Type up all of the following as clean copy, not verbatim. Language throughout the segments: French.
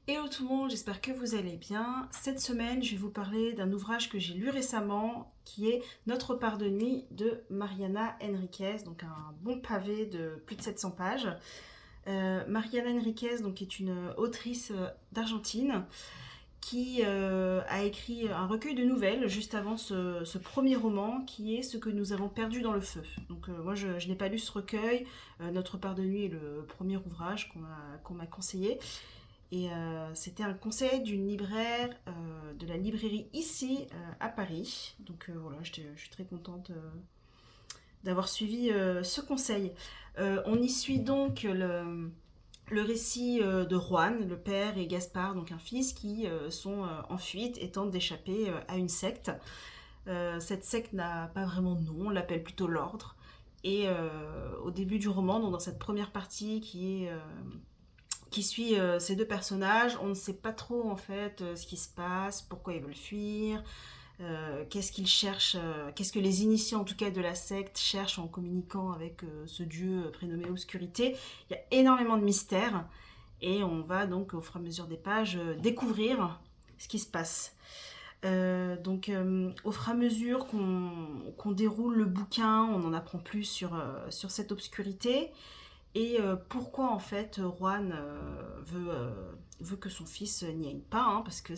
Hello tout le monde, j'espère que vous allez bien. Cette semaine, je vais vous parler d'un ouvrage que j'ai lu récemment qui est Notre part de nuit de Mariana Enriquez, donc un bon pavé de plus de 700 pages. Mariana Enriquez donc, est une autrice d'Argentine qui a écrit un recueil de nouvelles juste avant ce premier roman qui est Ce que nous avons perdu dans le feu. Donc moi je n'ai pas lu ce recueil, Notre part de nuit est le premier ouvrage qu'on m'a conseillé. Et c'était un conseil d'une libraire de la librairie ici à Paris. Donc voilà, je suis très contente d'avoir suivi ce conseil. On y suit donc le récit de Juan, le père, et Gaspard, donc un fils, qui sont en fuite et tentent d'échapper à une secte. Cette secte n'a pas vraiment de nom, on l'appelle plutôt l'ordre. Et au début du roman, donc dans cette première partie qui suit ces deux personnages. On ne sait pas trop en fait ce qui se passe, pourquoi ils veulent fuir, qu'est-ce qu'ils cherchent, qu'est-ce que les initiés en tout cas de la secte cherchent en communiquant avec ce dieu prénommé Obscurité. Il y a énormément de mystères et on va donc au fur et à mesure des pages découvrir ce qui se passe. Au fur et à mesure qu'on déroule le bouquin, on en apprend plus sur cette obscurité. Et pourquoi en fait Juan veut que son fils n'y aille pas, hein, parce que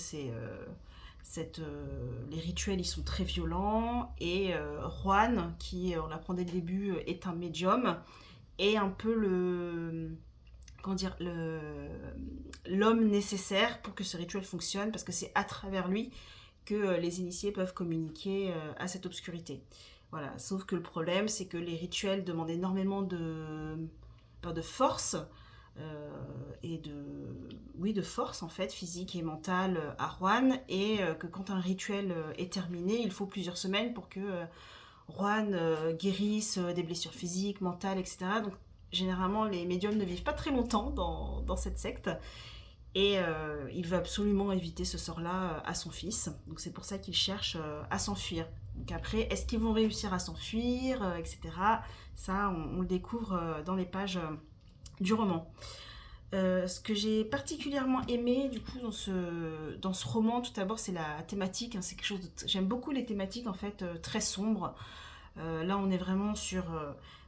les rituels ils sont très violents et Juan, qui on l'apprend dès le début est un médium, est un peu comment dire, l'homme nécessaire pour que ce rituel fonctionne, parce que c'est à travers lui que les initiés peuvent communiquer à cette obscurité. Voilà, sauf que le problème c'est que les rituels demandent énormément de force et de force en fait physique et mentale à Juan, et que quand un rituel est terminé, il faut plusieurs semaines pour que Juan guérisse des blessures physiques, mentales, etc. Donc généralement les médiums ne vivent pas très longtemps dans cette secte, et il veut absolument éviter ce sort-là à son fils. Donc c'est pour ça qu'il cherche à s'enfuir. Donc après, est-ce qu'ils vont réussir à s'enfuir, etc. Ça, on le découvre dans les pages du roman. Ce que j'ai particulièrement aimé du coup dans ce roman, tout d'abord, c'est la thématique, hein, c'est quelque chose j'aime beaucoup les thématiques en fait très sombres. Là, on est vraiment sur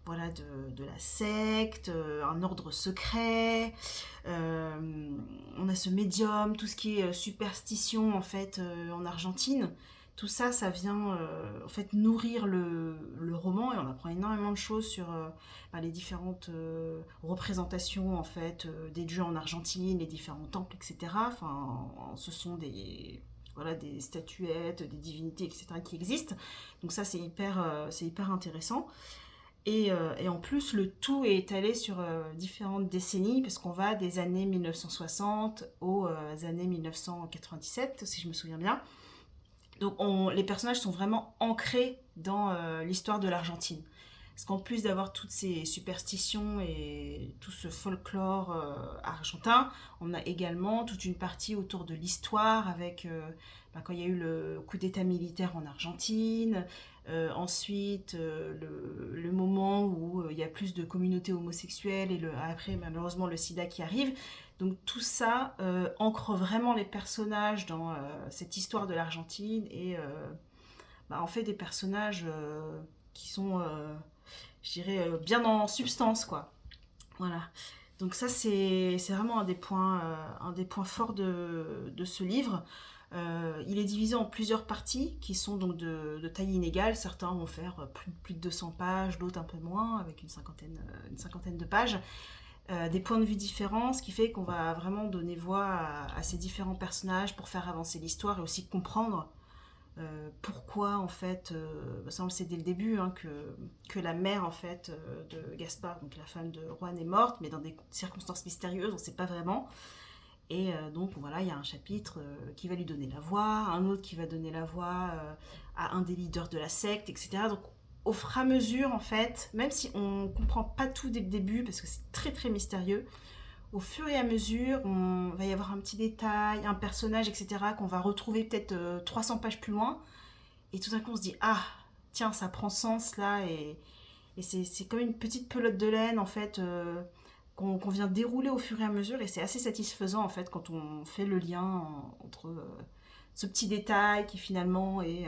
voilà, de la secte, un ordre secret. On a ce médium, tout ce qui est superstition en fait en Argentine. Tout ça, ça vient en fait nourrir le roman, et on apprend énormément de choses sur les différentes représentations en fait des dieux en Argentine, les différents temples, etc. Enfin, ce sont des statuettes, des divinités, etc. qui existent. Donc ça, c'est hyper intéressant. Et en plus, le tout est étalé sur différentes décennies, parce qu'on va des années 1960 aux années 1997, si je me souviens bien. Donc les personnages sont vraiment ancrés dans l'histoire de l'Argentine. Parce qu'en plus d'avoir toutes ces superstitions et tout ce folklore argentin, on a également toute une partie autour de l'histoire avec quand il y a eu le coup d'état militaire en Argentine, ensuite le moment où il y a plus de communautés homosexuelles, et après malheureusement le sida qui arrive. Donc tout ça ancre vraiment les personnages dans cette histoire de l'Argentine, et en fait des personnages qui sont, je dirais, bien en substance, quoi. Voilà. Donc ça, c'est vraiment un des points forts de ce livre. Il est divisé en plusieurs parties qui sont donc de taille inégale. Certains vont faire plus de 200 pages, d'autres un peu moins, avec une cinquantaine de pages. Des points de vue différents, ce qui fait qu'on va vraiment donner voix à ces différents personnages pour faire avancer l'histoire et aussi comprendre pourquoi en fait, ça on le sait dès le début, hein, que la mère en fait de Gaspard, donc la femme de Juan, est morte, mais dans des circonstances mystérieuses, on ne sait pas vraiment. Et donc voilà, il y a un chapitre qui va lui donner la voix, un autre qui va donner la voix à un des leaders de la secte, etc. Donc au fur et à mesure, en fait, même si on ne comprend pas tout dès le début, parce que c'est très très mystérieux, au fur et à mesure, on va y avoir un petit détail, un personnage, etc., qu'on va retrouver peut-être 300 pages plus loin, et tout d'un coup on se dit, ah, tiens, ça prend sens là, et c'est comme une petite pelote de laine, en fait, qu'on vient dérouler au fur et à mesure, et c'est assez satisfaisant en fait quand on fait le lien entre ce petit détail qui finalement est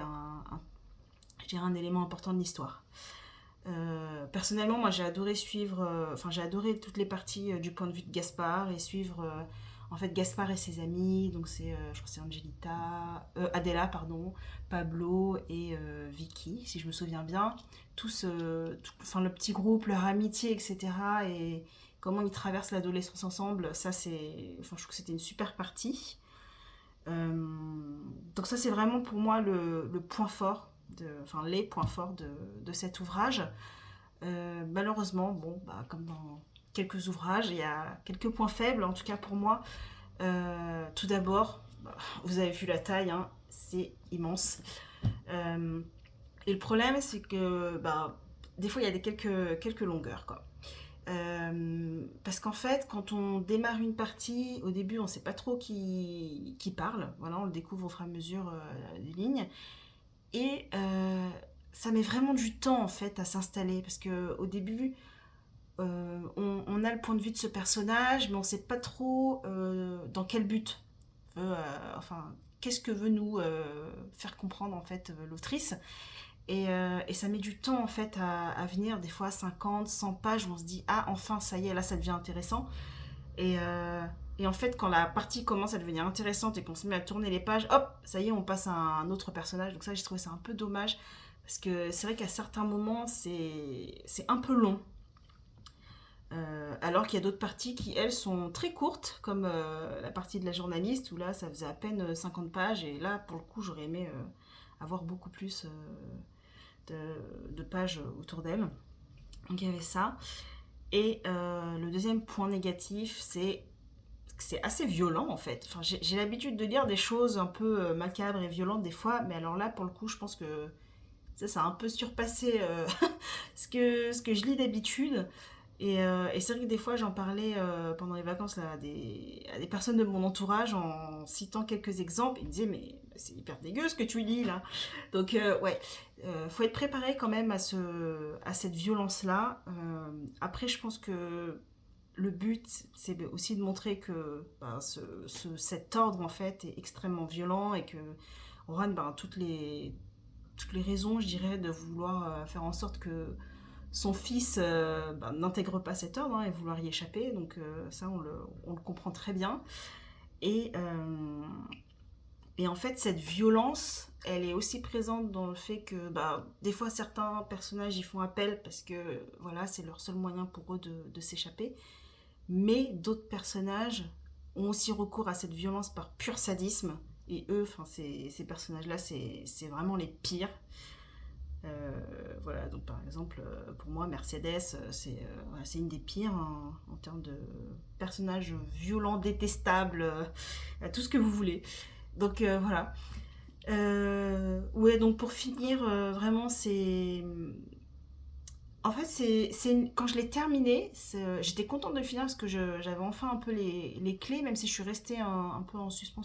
je dirais un élément important de l'histoire. Personnellement, moi j'ai adoré suivre, j'ai adoré toutes les parties du point de vue de Gaspard et suivre en fait Gaspard et ses amis, donc c'est, je crois que c'est Adela, pardon, Pablo et Vicky, si je me souviens bien, enfin le petit groupe, leur amitié, etc. Et comment ils traversent l'adolescence ensemble, ça c'est, enfin je trouve que c'était une super partie. Donc ça c'est vraiment pour moi le point fort, enfin les points forts de cet ouvrage. Malheureusement, bon, bah, comme dans quelques ouvrages, il y a quelques points faibles, en tout cas pour moi. Tout d'abord, bah, vous avez vu la taille, hein, c'est immense. Euh, et le problème, c'est que bah, des fois, il y a quelques longueurs, quoi. Parce qu'en fait, quand on démarre une partie, au début, on ne sait pas trop qui parle. Voilà, on le découvre au fur et à mesure des lignes. Et ça met vraiment du temps, en fait, à s'installer. Parce qu'au début, on a le point de vue de ce personnage, mais on ne sait pas trop dans quel but. Enfin, qu'est-ce que veut nous faire comprendre, en fait, l'autrice. Et ça met du temps en fait à venir, des fois 50, 100 pages où on se dit ah enfin ça y est, là ça devient intéressant. Et, euh, et en fait quand la partie commence à devenir intéressante et qu'on se met à tourner les pages, hop, ça y est, on passe à un autre personnage. Donc ça j'ai trouvé ça un peu dommage parce que c'est vrai qu'à certains moments c'est un peu long. Alors qu'il y a d'autres parties qui elles sont très courtes comme la partie de la journaliste où là ça faisait à peine 50 pages et là pour le coup j'aurais aimé avoir beaucoup plus de pages autour d'elle. Donc il y avait ça. Et le deuxième point négatif, c'est que c'est assez violent en fait. Enfin, j'ai l'habitude de lire des choses un peu macabres et violentes des fois, mais alors là, pour le coup, je pense que ça a un peu surpassé ce que je lis d'habitude. Et c'est vrai que des fois, j'en parlais pendant les vacances là, à des personnes de mon entourage en citant quelques exemples. Ils me disaient, mais c'est hyper dégueu ce que tu lis là. Donc, ouais, faut être préparé quand même à cette violence-là. Après, je pense que le but, c'est aussi de montrer que ben, cet ordre, en fait, est extrêmement violent et que Oran, ben, toutes les raisons, je dirais, de vouloir faire en sorte que son fils ben, n'intègre pas cet ordre hein, et vouloir y échapper. Donc ça, on le comprend très bien. Et, euh, et en fait, cette violence, elle est aussi présente dans le fait que bah, des fois, certains personnages y font appel parce que voilà, c'est leur seul moyen pour eux de s'échapper. Mais d'autres personnages ont aussi recours à cette violence par pur sadisme. Et eux, ces personnages-là, c'est vraiment les pires. Voilà, donc par exemple, pour moi, Mercedes, voilà, c'est une des pires en termes de personnages violents, détestables, tout ce que vous voulez. Donc voilà. Ouais, donc pour finir, vraiment, c'est. En fait, quand je l'ai terminé, j'étais contente de le finir parce que j'avais enfin un peu les clés, même si je suis restée un peu en suspens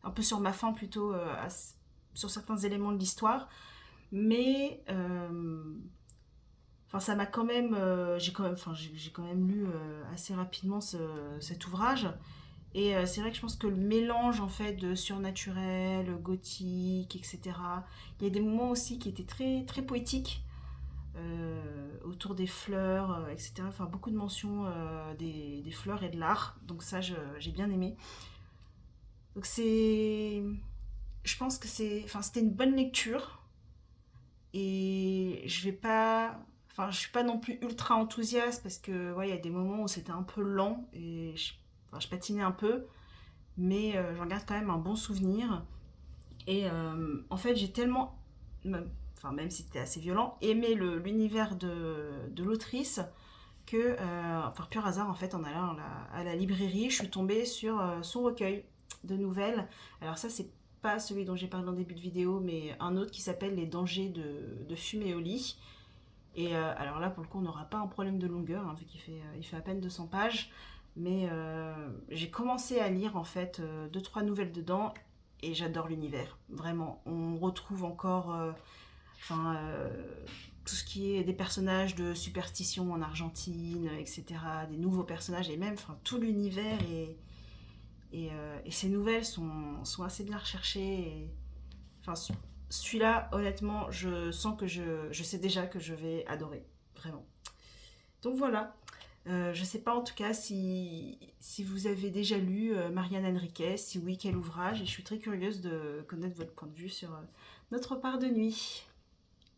un peu sur ma fin plutôt, sur certains éléments de l'histoire. Mais enfin, ça m'a quand même, j'ai quand même lu assez rapidement cet ouvrage. Et c'est vrai que je pense que le mélange en fait de surnaturel, gothique, etc. Il y a des moments aussi qui étaient très très poétiques autour des fleurs, etc. Enfin, beaucoup de mentions des fleurs et de l'art. Donc ça, j'ai bien aimé. Donc je pense que c'était une bonne lecture. Et je suis pas non plus ultra enthousiaste parce que ouais, il y a des moments où c'était un peu lent et je patinais un peu, mais j'en garde quand même un bon souvenir. Et en fait, j'ai tellement, même si c'était assez violent, aimé l'univers de l'autrice que, par pur hasard, en fait, en allant à la librairie, je suis tombée sur son recueil de nouvelles. Alors ça, c'est pas celui dont j'ai parlé en début de vidéo, mais un autre qui s'appelle Les dangers de fumer au lit. Et alors là, pour le coup, on n'aura pas un problème de longueur, hein, vu il fait à peine 200 pages. Mais j'ai commencé à lire en fait deux trois nouvelles dedans et j'adore l'univers. Vraiment, on retrouve encore, enfin, tout ce qui est des personnages de superstition en Argentine, etc., des nouveaux personnages, et même enfin, tout l'univers, et ces nouvelles sont assez bien recherchées. Enfin, celui-là, honnêtement, je sens que je sais déjà que je vais adorer, vraiment. Donc voilà. Je sais pas en tout cas si vous avez déjà lu Marianne Enriquez, si oui, quel ouvrage, et je suis très curieuse de connaître votre point de vue sur Notre part de nuit.